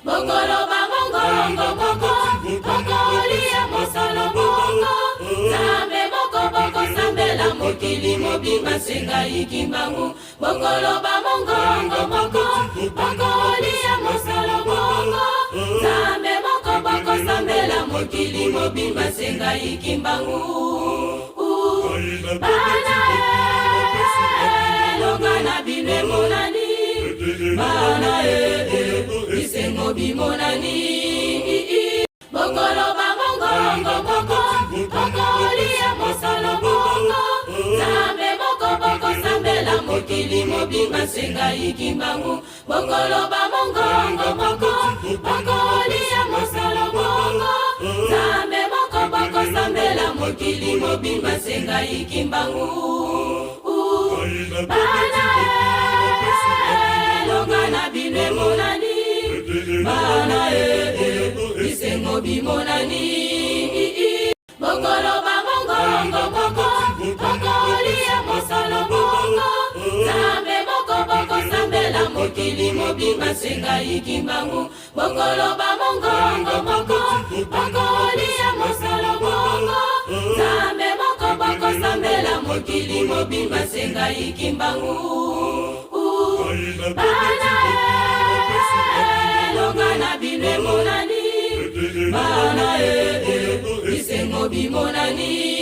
Bokolo ba mongongo moko, bokolia mosolo moko. Zambe moko boko sambela mokili mobimba senga ikimbangu. Bokolo ba mongongo moko, bokolia mosolo moko. Zambe moko boko sambela mokili mobimba senga ikimbangu. Bana longana bine monani. Bana isengo bimonani. Bokolo ba mongongo moko, bokolia mosolo moko. Zambe moko boko sambela mokili mobimba senga ikimbangu. Bokolo ba mongongo moko, bokolia mosolo moko. Zambe moko boko sambela mokili mobimba senga ikimbangu. Bana longana bine monani. Bana isengo bimonani. Bokolo ba mongongo moko, bokolia mosolo moko. Zambe moko boko sambela mokili mobimba senga ikimbangu. Bokolo ba mongongo moko, bokolia mosolo moko. Zambe moko boko sambela mokili mobimba senga ikimbangu. Bana longana bine monani. Bana isengo bimonani.